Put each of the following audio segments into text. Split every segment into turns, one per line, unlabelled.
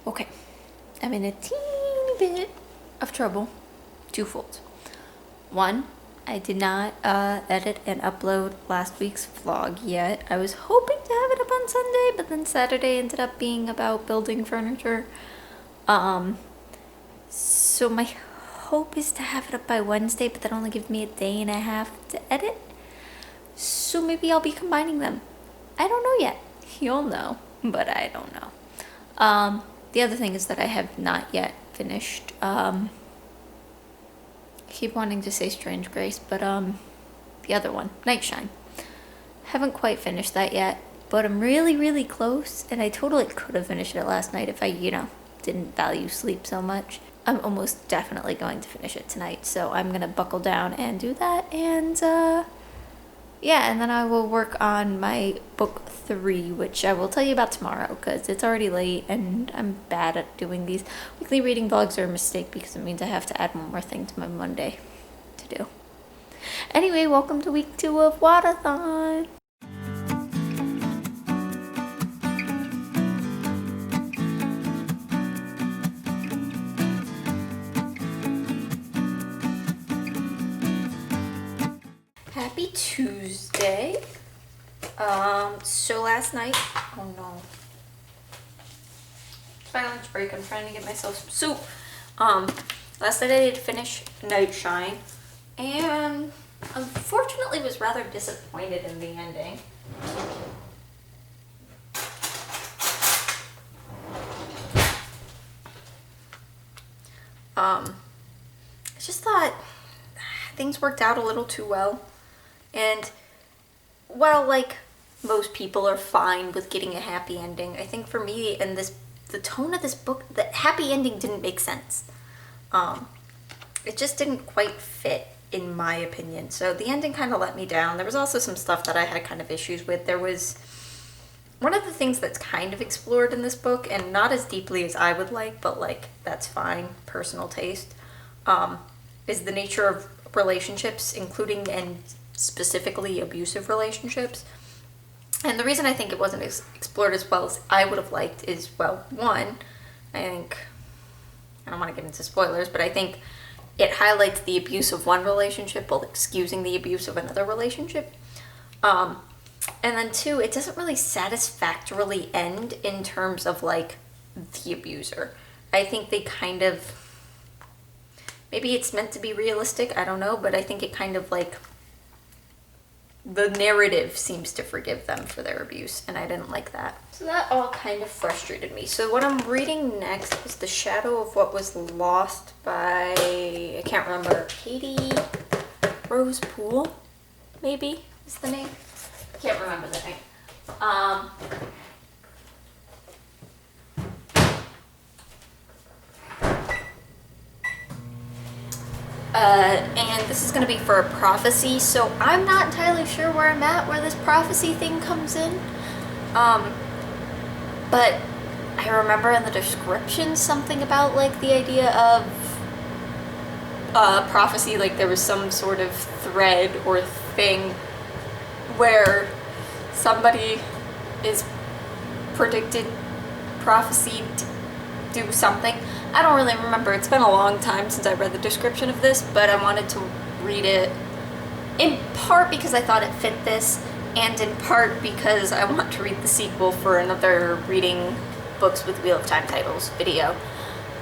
Okay, I'm in a teeny bit of trouble. Twofold. One, I did not edit and upload last week's vlog yet. I was hoping to have it up on Sunday, but then Saturday ended up being about building furniture. So my hope is to have it up by Wednesday, but that only gives me a day and a half to edit. So maybe I'll be combining them. I don't know yet. You'll know, but I don't know. The other thing is that I have not yet finished, I keep wanting to say Strange Grace, but the other one, Nightshine. Haven't quite finished that yet, but I'm really close, and I totally could have finished it last night if I, didn't value sleep so much. I'm almost definitely going to finish it tonight, so I'm gonna buckle down and do that, and yeah, and then I will work on my book 3, which I will tell you about tomorrow because it's already late and I'm bad at doing these. Weekly reading vlogs are a mistake because it means I have to add one more thing to my Monday to do. Anyway, welcome to week 2 of WoTathon. Happy Tuesday. So last night, oh no. It's my lunch break, I'm trying to get myself some soup. Last night I did finish Nightshine, and unfortunately was rather disappointed in the ending. I just thought things worked out a little too well. And while like most people are fine with getting a happy ending, I think for me and the tone of this book, the happy ending didn't make sense. It just didn't quite fit in my opinion. So the ending kind of let me down. There was also some stuff that I had kind of issues with. There was one of the things that's kind of explored in this book, and not as deeply as I would like, but like that's fine, personal taste, is the nature of relationships, including and specifically abusive relationships. And the reason I think it wasn't explored as well as I would have liked is, well, one, I think, I don't want to get into spoilers, but I think it highlights the abuse of one relationship while excusing the abuse of another relationship. And then two, it doesn't really satisfactorily end in terms of like the abuser. I think they kind of, maybe it's meant to be realistic, I don't know, but I think it kind of like, the narrative seems to forgive them for their abuse, and I didn't like that. So that all kind of frustrated me. So what I'm reading next is The Shadow of What Was Lost by, I can't remember, Katie Rose Poole, maybe is the name? I can't remember the name. And this is going to be for a prophecy, so I'm not entirely sure where I'm at, where this prophecy thing comes in. But I remember in the description something about like the idea of prophecy, like there was some sort of thread or thing where somebody is predicted, prophesied to do something. I don't really remember. It's been a long time since I read the description of this, but I wanted to read it in part because I thought it fit this, and in part because I want to read the sequel for another reading books with Wheel of Time titles video.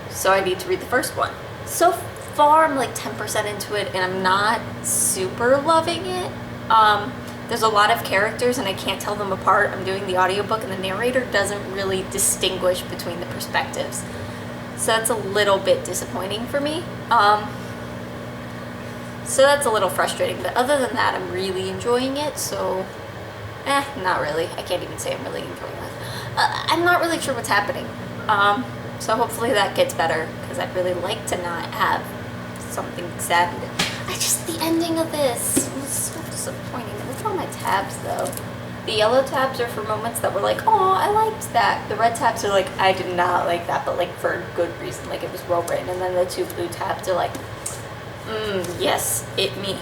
So I need to read the first one. So far I'm like 10% into it and I'm not super loving it. There's a lot of characters and I can't tell them apart. I'm doing the audiobook and the narrator doesn't really distinguish between the perspectives. So that's a little bit disappointing for me. So that's a little frustrating, but other than that, I'm really enjoying it, so, not really. I can't even say I'm really enjoying it. I'm not really sure what's happening. So hopefully that gets better, because I'd really like to not have something sad. The ending of this was so disappointing. Look at all my tabs, though. The yellow tabs are for moments that were like, oh, I liked that. The red tabs are like, I did not like that, but like for a good reason, like it was well written. And then the 2 blue tabs are like, yes, it me.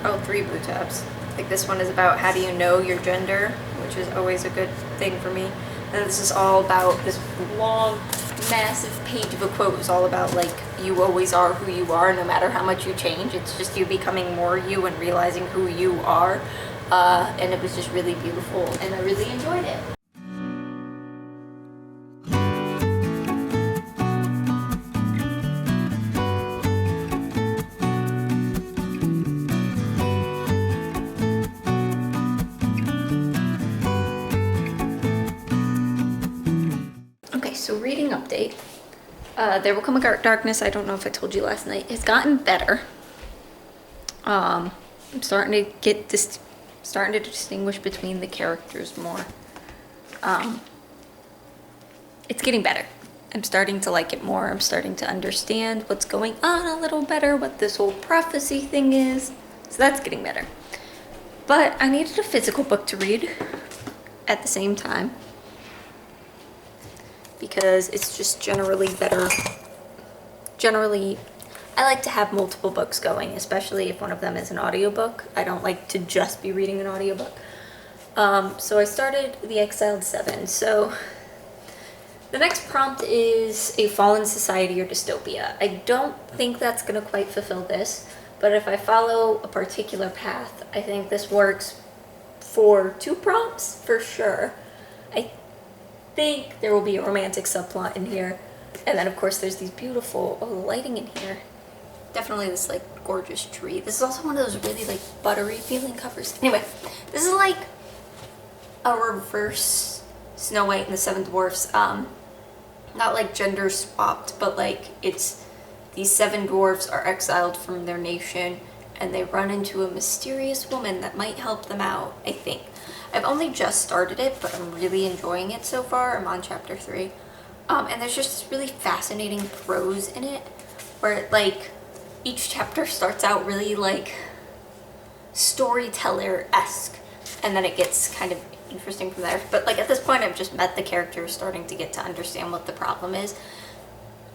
Oh, 3 blue tabs. Like this one is about how do you know your gender, which is always a good thing for me. And this is all about this long massive page of a quote was all about like, you always are who you are no matter how much you change. It's just you becoming more you and realizing who you are. And it was just really beautiful and I really enjoyed it. Okay, so reading update. There Will Come a Darkness, I don't know if I told you last night, it's gotten better. I'm starting to distinguish between the characters more. It's getting better. I'm starting to like it more. I'm starting to understand what's going on a little better, what this whole prophecy thing is. So that's getting better. But I needed a physical book to read at the same time, because it's just generally better. Generally, I like to have multiple books going, especially if one of them is an audiobook. I don't like to just be reading an audiobook. So I started The Exiled Seven. So the next prompt is a fallen society or dystopia. I don't think that's going to quite fulfill this, but if I follow a particular path, I think this works for 2 prompts for sure. I think there will be a romantic subplot in here, and then of course there's these beautiful lighting in here. Definitely this like gorgeous tree. This is also one of those really like buttery feeling covers. Anyway, this is like a reverse Snow White and the Seven Dwarfs. Not like gender swapped, but like it's these 7 dwarfs are exiled from their nation and they run into a mysterious woman that might help them out, I think. I've only just started it, but I'm really enjoying it so far. I'm on chapter 3. And there's just this really fascinating prose in it where like each chapter starts out really like storyteller-esque and then it gets kind of interesting from there. But like at this point I've just met the characters, starting to get to understand what the problem is.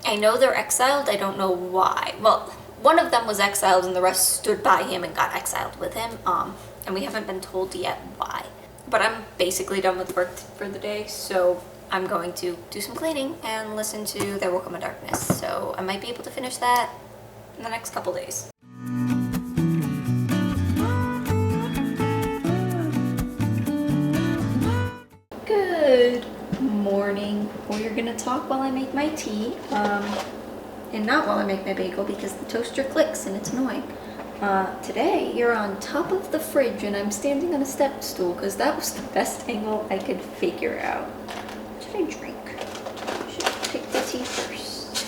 I know they're exiled, I don't know why. Well, one of them was exiled and the rest stood by him and got exiled with him. And we haven't been told yet why. But I'm basically done with work for the day, so I'm going to do some cleaning and listen to There Will Come a Darkness. So I might be able to finish that in the next couple days. Good morning. We're gonna talk while I make my tea, and not while I make my bagel because the toaster clicks and it's annoying. Today you're on top of the fridge and I'm standing on a step stool because that was the best angle I could figure out. What should I drink? I should take the tea first.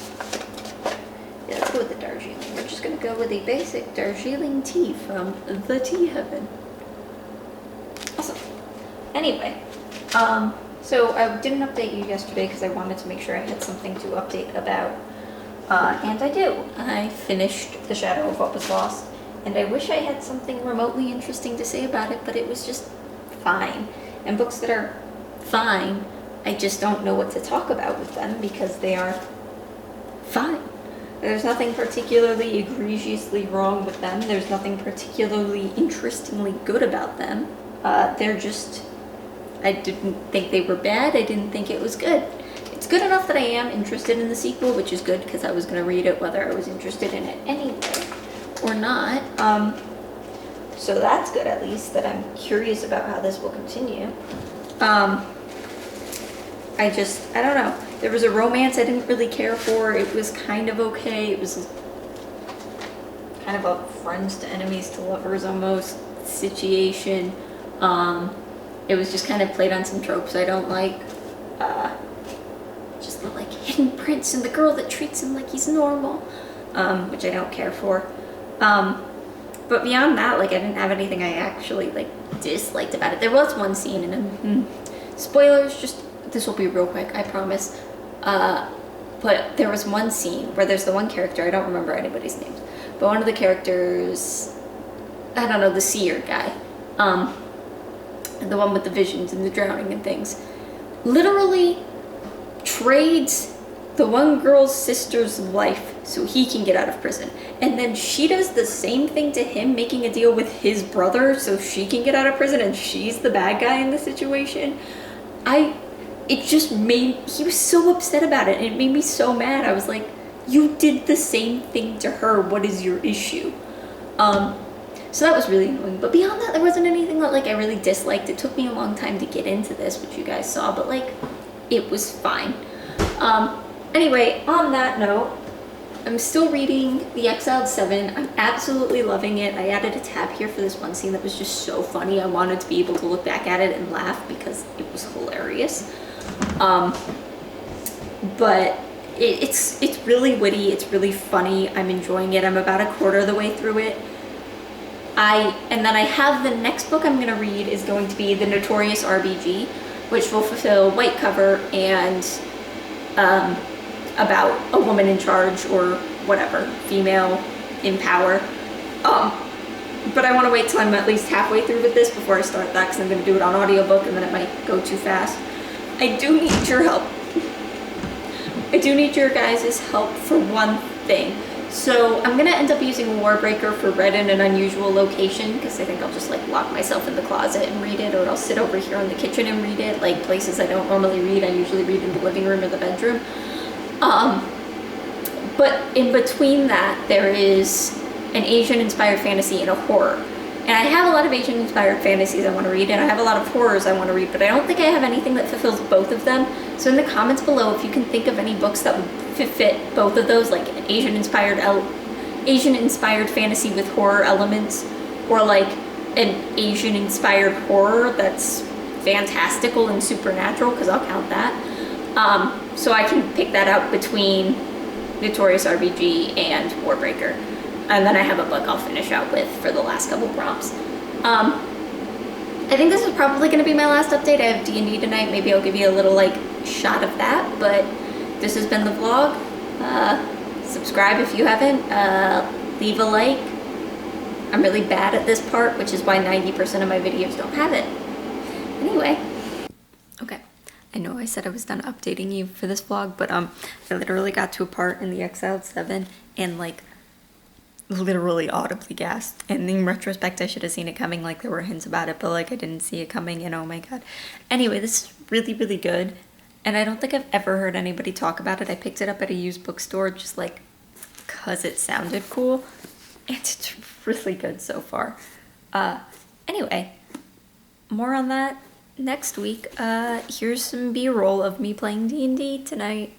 Yeah, let's go with the Darjeeling. We're just gonna go with a basic Darjeeling tea from the Tea Heaven. Awesome. Anyway, so I didn't update you yesterday because I wanted to make sure I had something to update about. And I do. I finished The Shadow of What Was Lost. And I wish I had something remotely interesting to say about it, but it was just fine. And books that are fine, I just don't know what to talk about with them because they are fine. There's nothing particularly egregiously wrong with them. There's nothing particularly interestingly good about them. They're just, I didn't think they were bad. I didn't think it was good. It's good enough that I am interested in the sequel, which is good because I was going to read it whether I was interested in it anyway or not. So that's good, at least, that I'm curious about how this will continue. I don't know. There was a romance I didn't really care for. It was kind of okay. It was kind of a friends to enemies to lovers almost situation. It was just kind of played on some tropes I don't like. Just the like hidden prince and the girl that treats him like he's normal, which I don't care for. But beyond that, like I didn't have anything I actually like disliked about it. There was one scene and spoilers, just this will be real quick, I promise. But there was one scene where there's the one character, I don't remember anybody's names, but one of the characters, I don't know, the seer guy, the one with the visions and the drowning and things, literally trades the one girl's sister's life so he can get out of prison. And then she does the same thing to him, making a deal with his brother so she can get out of prison and she's the bad guy in the situation. it just made, he was so upset about it, and it made me so mad. I was like, you did the same thing to her, what is your issue? So that was really annoying, but beyond that, there wasn't anything that like I really disliked. It took me a long time to get into this, which you guys saw, but like, it was fine. Anyway, on that note, I'm still reading The Exiled Seven. I'm absolutely loving it. I added a tab here for this one scene that was just so funny. I wanted to be able to look back at it and laugh because it was hilarious. But it's really witty, it's really funny. I'm enjoying it. I'm about a quarter of the way through it. And then I have the next book I'm gonna read is going to be The Notorious RBG, which will fulfill white cover and about a woman in charge or whatever, female in power. But I want to wait till I'm at least halfway through with this before I start that, because I'm going to do it on audiobook and then it might go too fast. I do need your help. I do need your guys' help for one thing. So I'm going to end up using Warbreaker for Read in an Unusual Location, because I think I'll just like lock myself in the closet and read it, or I'll sit over here in the kitchen and read it, like places I don't normally read. I usually read in the living room or the bedroom. But in between that, there is an Asian-inspired fantasy and a horror. And I have a lot of Asian-inspired fantasies I want to read, and I have a lot of horrors I want to read, but I don't think I have anything that fulfills both of them. So in the comments below, if you can think of any books that would fit both of those, like an Asian-inspired fantasy with horror elements, or like an Asian-inspired horror that's fantastical and supernatural, because I'll count that. So I can pick that out between Notorious RBG and Warbreaker. And then I have a book I'll finish out with for the last couple prompts. I think this is probably going to be my last update. I have D&D tonight. Maybe I'll give you a little like shot of that, but this has been the vlog. Subscribe if you haven't. Leave a like. I'm really bad at this part, which is why 90% of my videos don't have it. Anyway. Okay. I know I said I was done updating you for this vlog, but I literally got to a part in The Exiled 7 and like literally audibly gasped. And in retrospect, I should have seen it coming, like there were hints about it, but like I didn't see it coming, and oh my god. Anyway, this is really, really good, and I don't think I've ever heard anybody talk about it. I picked it up at a used bookstore just like because it sounded cool, and it's really good so far. Anyway, more on that next week. Here's some B-roll of me playing D&D tonight.